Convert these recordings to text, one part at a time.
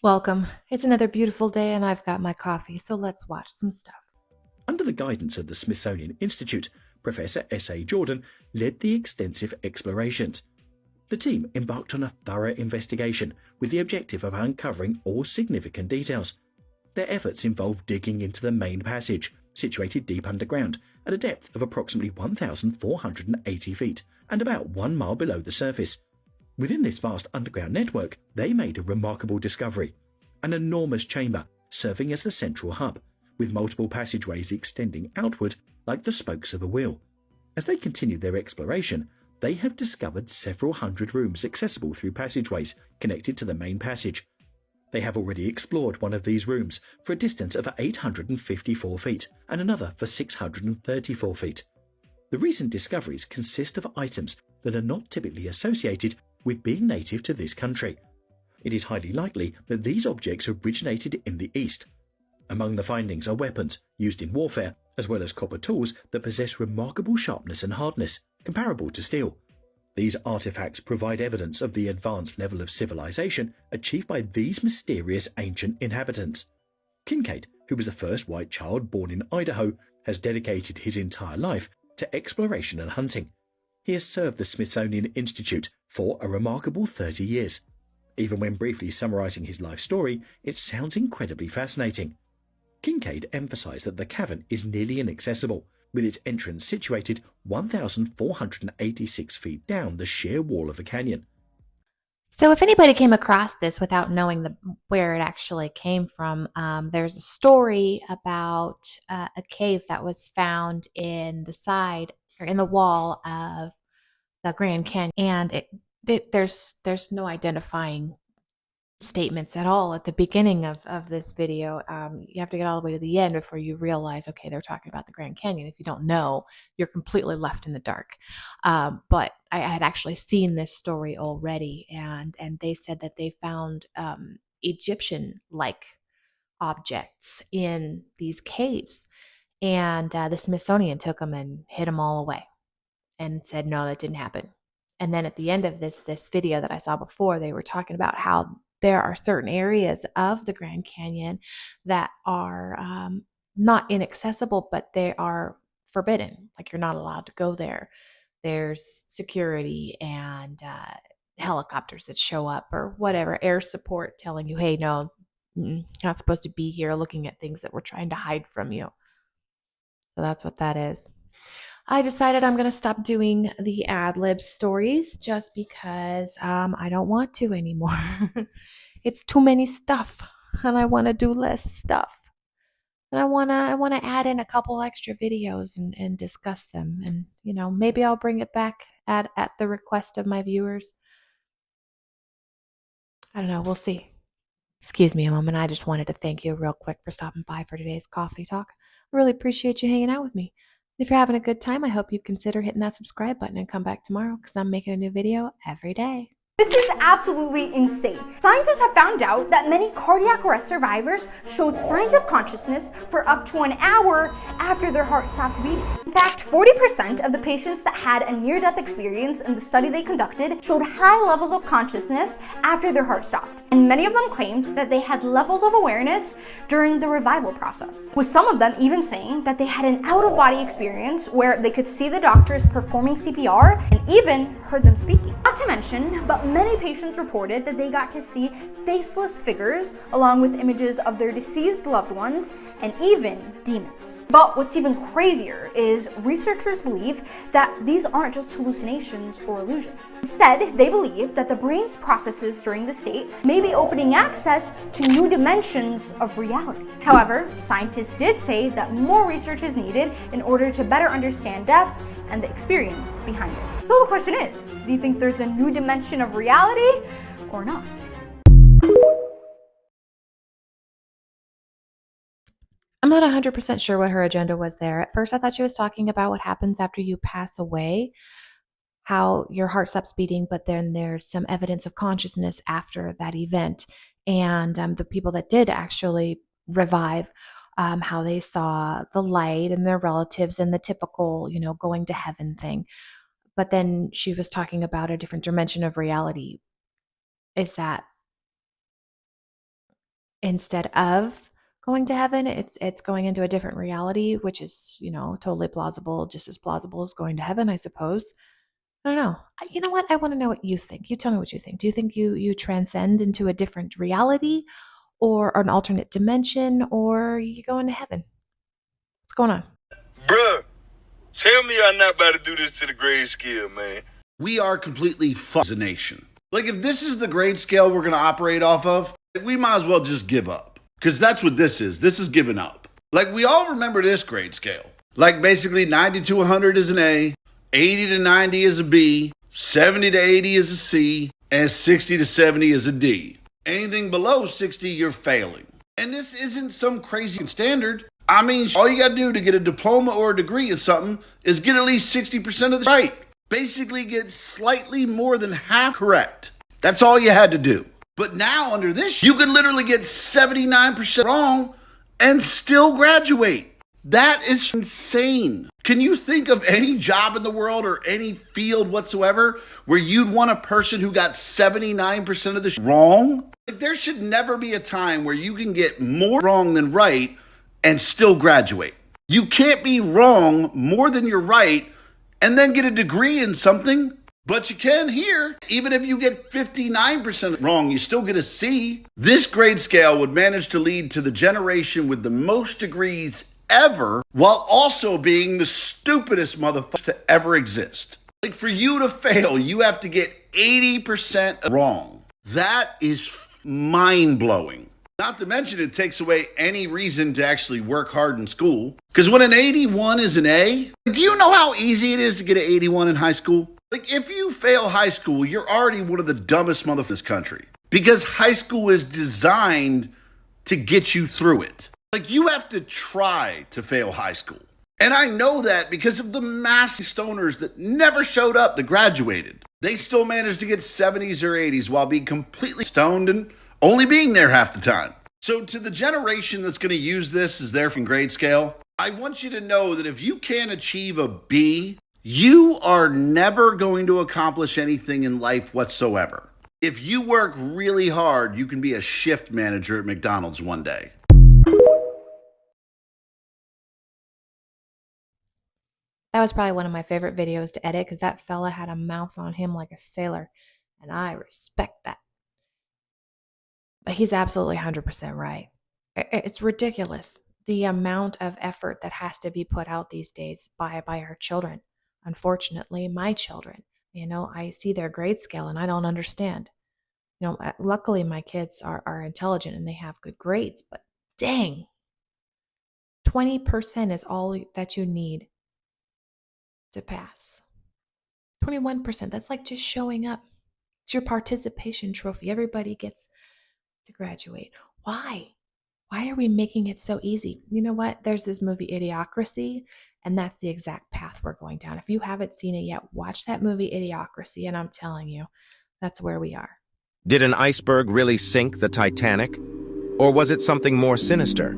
Welcome. It's another beautiful day and I've got my coffee, so let's watch some stuff. Under the guidance of the Smithsonian Institute, Professor S.A. Jordan led the extensive explorations. The team embarked on a thorough investigation with the objective of uncovering all significant details. Their efforts involved digging into the main passage, situated deep underground at a depth of approximately 1,480 feet and about 1 mile below the surface. Within this vast underground network, they made a remarkable discovery: an enormous chamber serving as the central hub, with multiple passageways extending outward like the spokes of a wheel. As they continued their exploration, they have discovered several hundred rooms accessible through passageways connected to the main passage. They have already explored one of these rooms for a distance of 854 feet and another for 634 feet. The recent discoveries consist of items that are not typically associated with being native to this country. It is highly likely that these objects originated in the East. Among the findings are weapons used in warfare, as well as copper tools that possess remarkable sharpness and hardness, comparable to steel. These artifacts provide evidence of the advanced level of civilization achieved by these mysterious ancient inhabitants. Kincaid, who was the first white child born in Idaho, has dedicated his entire life to exploration and hunting. He has served the Smithsonian Institute for a remarkable 30 years. Even when briefly summarizing his life story, it sounds incredibly fascinating. Kincaid emphasized that the cavern is nearly inaccessible, with its entrance situated 1,486 feet down the sheer wall of a canyon. So, if anybody came across this without knowing where it actually came from, there's a story about a cave that was found in the side or in the wall of the Grand Canyon, and there's no identifying statements at all at the beginning of this video. You have to get all the way to the end before you realize, okay, they're talking about the Grand Canyon. If you don't know, you're completely left in the dark. But I had actually seen this story already, and they said that they found Egyptian-like objects in these caves, and the Smithsonian took them and hid them all away and said, no, that didn't happen. And then at the end of this video that I saw before, they were talking about how there are certain areas of the Grand Canyon that are not inaccessible, but they are forbidden. Like, you're not allowed to go there. There's security and helicopters that show up or whatever, air support telling you, hey, no, you're not supposed to be here, looking at things that we're trying to hide from you. So that's what that is. I decided I'm going to stop doing the ad lib stories just because I don't want to anymore. It's too many stuff, and I want to do less stuff. And I want to add in a couple extra videos and discuss them. And maybe I'll bring it back at the request of my viewers. I don't know. We'll see. Excuse me a moment. I just wanted to thank you real quick for stopping by for today's coffee talk. I really appreciate you hanging out with me. If you're having a good time, I hope you consider hitting that subscribe button and come back tomorrow because I'm making a new video every day. This is absolutely insane. Scientists have found out that many cardiac arrest survivors showed signs of consciousness for up to an hour after their heart stopped beating. In fact, 40% of the patients that had a near-death experience in the study they conducted showed high levels of consciousness after their heart stopped. And many of them claimed that they had levels of awareness during the revival process, with some of them even saying that they had an out-of-body experience where they could see the doctors performing CPR and even heard them speaking. Not to mention, but many patients reported that they got to see faceless figures along with images of their deceased loved ones and even demons. But what's even crazier is researchers believe that these aren't just hallucinations or illusions. Instead, they believe that the brain's processes during the state may be opening access to new dimensions of reality. However, scientists did say that more research is needed in order to better understand death and the experience behind it. So the question is, do you think there's a new dimension of reality or not? I'm not 100% sure what her agenda was there. At first, I thought she was talking about what happens after you pass away, how your heart stops beating, but then there's some evidence of consciousness after that event. And the people that did actually revive, how they saw the light and their relatives and the typical, going to heaven thing. But then she was talking about a different dimension of reality. Is that instead of going to heaven, it's going into a different reality, which is, totally plausible, just as plausible as going to heaven, I suppose. I don't know. You know what? I want to know what you think. You tell me what you think. Do you think you transcend into a different reality or an alternate dimension, or you go into heaven? What's going on? Bruh, tell me I'm not about to do this to the grade scale, man. We are completely fucked as a nation. Like, if this is the grade scale we're going to operate off of, we might as well just give up. Because that's what this is. This is giving up. Like, we all remember this grade scale. Like, basically 90 to 100 is an A, 80 to 90 is a B, 70 to 80 is a C, and 60 to 70 is a D. Anything below 60, you're failing. And this isn't some crazy standard. I mean, all you gotta do to get a diploma or a degree in something is get at least 60% of the right. Basically get slightly more than half correct. That's all you had to do. But now under this, you could literally get 79% wrong and still graduate. That is insane. Can you think of any job in the world or any field whatsoever where you'd want a person who got 79% of the wrong? Like, there should never be a time where you can get more wrong than right and still graduate. You can't be wrong more than you're right and then get a degree in something, but you can here. Even if you get 59% wrong, you still get a C. This grade scale would manage to lead to the generation with the most degrees ever, while also being the stupidest motherfuckers to ever exist. Like, for you to fail, you have to get 80% wrong. That is mind-blowing. Not to mention, it takes away any reason to actually work hard in school. Because when an 81 is an A, do you know how easy it is to get an 81 in high school? Like, if you fail high school, you're already one of the dumbest motherfuckers in this country. Because high school is designed to get you through it. Like, you have to try to fail high school. And I know that because of the massive stoners that never showed up that graduated. They still managed to get 70s or 80s while being completely stoned and only being there half the time. So to the generation that's going to use this as their grade scale, I want you to know that if you can't achieve a B, you are never going to accomplish anything in life whatsoever. If you work really hard, you can be a shift manager at McDonald's one day. That was probably one of my favorite videos to edit because that fella had a mouth on him like a sailor, and I respect that. But he's absolutely 100% right. It's ridiculous the amount of effort that has to be put out these days by our children. Unfortunately, my children, I see their grade scale and I don't understand. Luckily my kids are intelligent and they have good grades, but dang, 20% is all that you need to pass. 21%, that's like just showing up. It's your participation trophy. Everybody gets to graduate. Why? Why are we making it so easy? You know what? There's this movie Idiocracy, and that's the exact path we're going down. If you haven't seen it yet, watch that movie Idiocracy, and I'm telling you, that's where we are. Did an iceberg really sink the Titanic? Or was it something more sinister?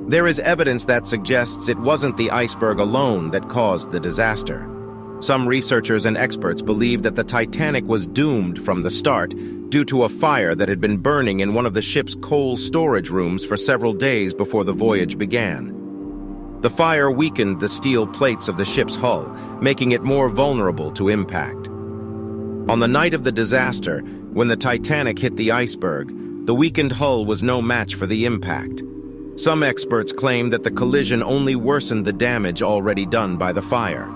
There is evidence that suggests it wasn't the iceberg alone that caused the disaster. Some researchers and experts believe that the Titanic was doomed from the start due to a fire that had been burning in one of the ship's coal storage rooms for several days before the voyage began. The fire weakened the steel plates of the ship's hull, making it more vulnerable to impact. On the night of the disaster, when the Titanic hit the iceberg, the weakened hull was no match for the impact. Some experts claim that the collision only worsened the damage already done by the fire.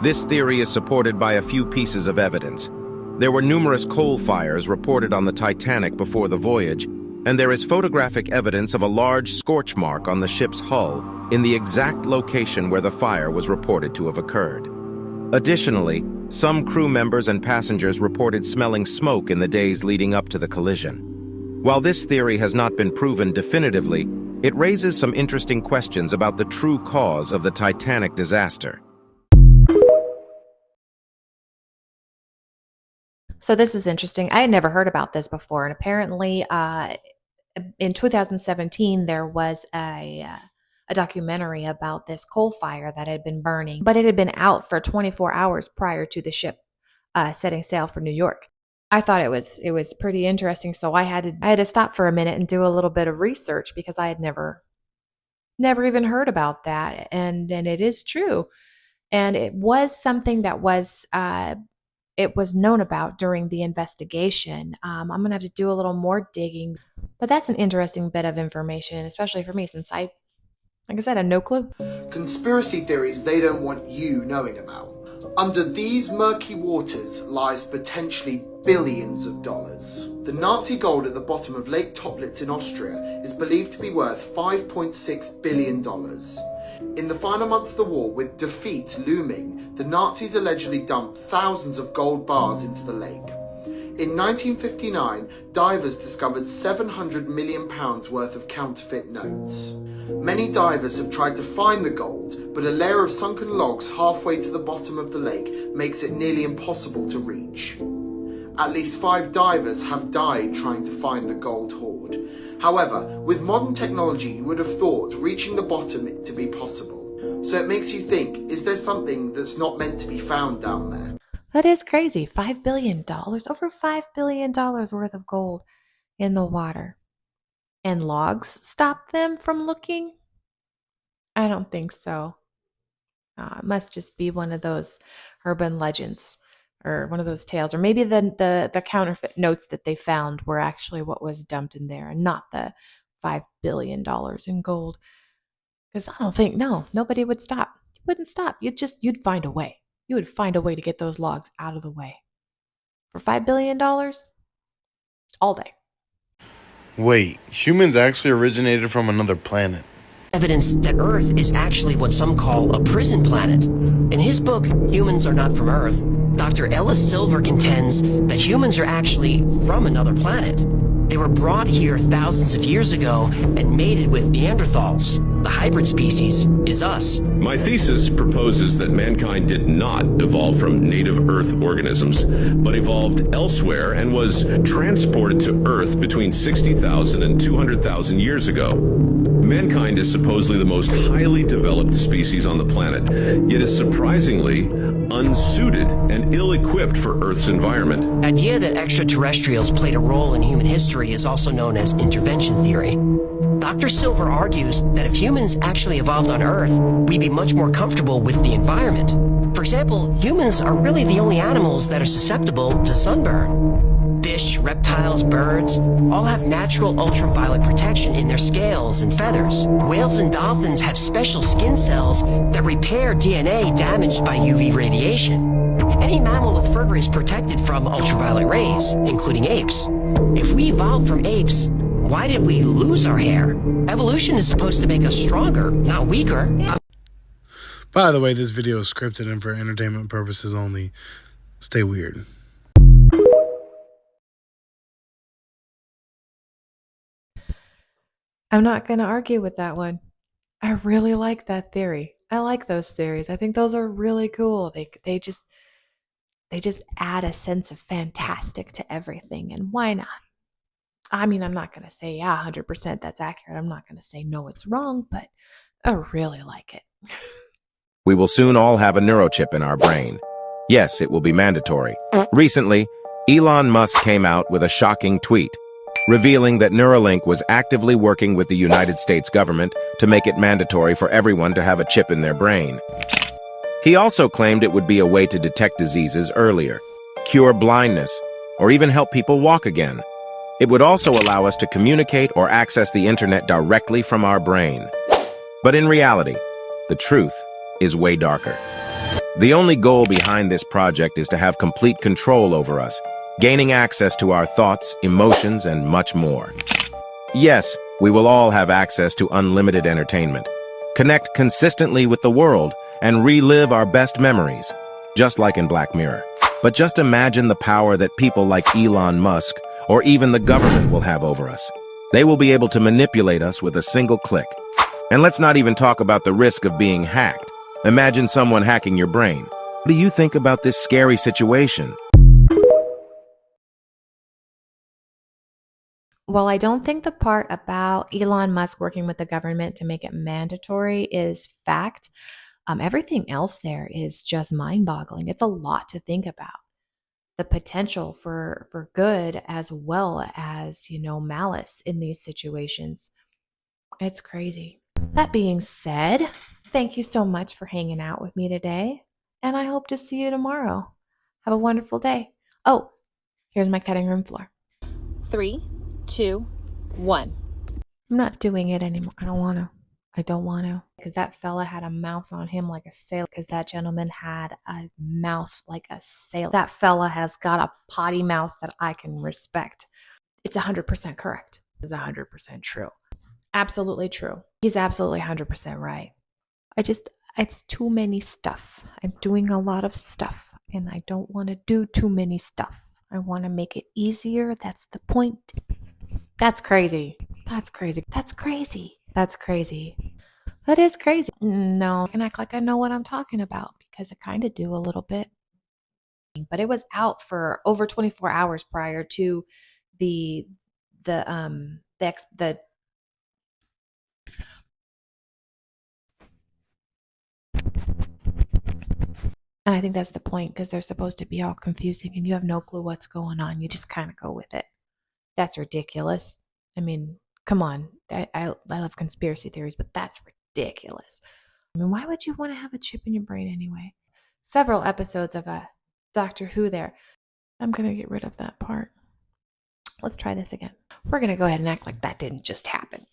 This theory is supported by a few pieces of evidence. There were numerous coal fires reported on the Titanic before the voyage, and there is photographic evidence of a large scorch mark on the ship's hull in the exact location where the fire was reported to have occurred. Additionally, some crew members and passengers reported smelling smoke in the days leading up to the collision. While this theory has not been proven definitively, it raises some interesting questions about the true cause of the Titanic disaster. So this is interesting. I had never heard about this before, and apparently in 2017 there was a documentary about this coal fire that had been burning, but it had been out for 24 hours prior to the ship setting sail for New York. I thought it was pretty interesting. So I had to stop for a minute and do a little bit of research because I had never even heard about that. And it is true. And it was something that was it was known about during the investigation. I'm gonna have to do a little more digging, but that's an interesting bit of information, especially for me since like I said, I had no clue. Conspiracy theories they don't want you knowing about. Under these murky waters lies potentially billions of dollars. The Nazi gold at the bottom of Lake Toplitz in Austria is believed to be worth $5.6 billion. In the final months of the war, with defeat looming, the Nazis allegedly dumped thousands of gold bars into the lake. In 1959, divers discovered £700 million worth of counterfeit notes. Many divers have tried to find the gold, but a layer of sunken logs halfway to the bottom of the lake makes it nearly impossible to reach. At least 5 divers have died trying to find the gold hoard. However, with modern technology, you would have thought reaching the bottom to be possible. So it makes you think, is there something that's not meant to be found down there? That is crazy. $5 billion, over $5 billion worth of gold in the water. And logs stop them from looking? I don't think so. It must just be one of those urban legends or one of those tales. Or maybe the counterfeit notes that they found were actually what was dumped in there and not the $5 billion in gold. Because I don't think, no, nobody would stop. You wouldn't stop. You'd find a way. You would find a way to get those logs out of the way. For $5 billion? All day. Wait, humans actually originated from another planet? Evidence that Earth is actually what some call a prison planet. In his book, Humans Are Not From Earth, Dr. Ellis Silver contends that humans are actually from another planet. They were brought here thousands of years ago and mated with Neanderthals. The hybrid species is us. My thesis proposes that mankind did not evolve from native Earth organisms, but evolved elsewhere and was transported to Earth between 60,000 and 200,000 years ago. Mankind is supposedly the most highly developed species on the planet, yet is surprisingly unsuited and ill-equipped for Earth's environment. The idea that extraterrestrials played a role in human history is also known as intervention theory. Dr. Silver argues that if humans actually evolved on Earth, we'd be much more comfortable with the environment. For example, humans are really the only animals that are susceptible to sunburn. Fish, reptiles, birds all have natural ultraviolet protection in their scales and feathers. Whales and dolphins have special skin cells that repair DNA damaged by UV radiation. Any mammal with fur is protected from ultraviolet rays, including apes. If we evolved from apes, why did we lose our hair? Evolution is supposed to make us stronger, not weaker. By the way, this video is scripted and for entertainment purposes only. Stay weird. I'm not going to argue with that one. I really like that theory. I like those theories. I think those are really cool. They just add a sense of fantastic to everything, and why not? I mean, I'm not going to say, yeah, 100% that's accurate. I'm not going to say, no, it's wrong, but I really like it. We will soon all have a neurochip in our brain. Yes, it will be mandatory. Recently, Elon Musk came out with a shocking tweet, revealing that Neuralink was actively working with the United States government to make it mandatory for everyone to have a chip in their brain. He also claimed it would be a way to detect diseases earlier, cure blindness, or even help people walk again. It would also allow us to communicate or access the internet directly from our brain. But in reality, the truth is way darker. The only goal behind this project is to have complete control over us, gaining access to our thoughts, emotions, and much more. Yes, we will all have access to unlimited entertainment, connect consistently with the world, and relive our best memories, just like in Black Mirror. But just imagine the power that people like Elon Musk or even the government will have over us. They will be able to manipulate us with a single click. And let's not even talk about the risk of being hacked. Imagine someone hacking your brain. What do you think about this scary situation? Well, I don't think the part about Elon Musk working with the government to make it mandatory is fact. Everything else there is just mind-boggling. It's a lot to think about. the potential for good as well as, malice in these situations. It's crazy. That being said, thank you so much for hanging out with me today, and I hope to see you tomorrow. Have a wonderful day. Oh, here's my cutting room floor. 3, 2, 1. I'm not doing it anymore. I don't want to. Because that fella had a mouth on him like a sailor. Because that gentleman had a mouth like a sailor. That fella has got a potty mouth that I can respect. It's 100% correct. It's 100% true. Absolutely true. He's absolutely 100% right. It's too many stuff. I'm doing a lot of stuff, and I don't want to do too many stuff. I want to make it easier. That's the point. That's crazy. That's crazy. That's crazy. That's crazy. That is crazy. No, I can act like I know what I'm talking about because I kind of do a little bit. But it was out for over 24 hours prior to the and I think that's the point because they're supposed to be all confusing and you have no clue what's going on. You just kind of go with it. That's ridiculous. I mean, come on. I love conspiracy theories, but that's ridiculous. I mean, why would you want to have a chip in your brain anyway? Several episodes of a Doctor Who there. I'm going to get rid of that part. Let's try this again. We're going to go ahead and act like that didn't just happen.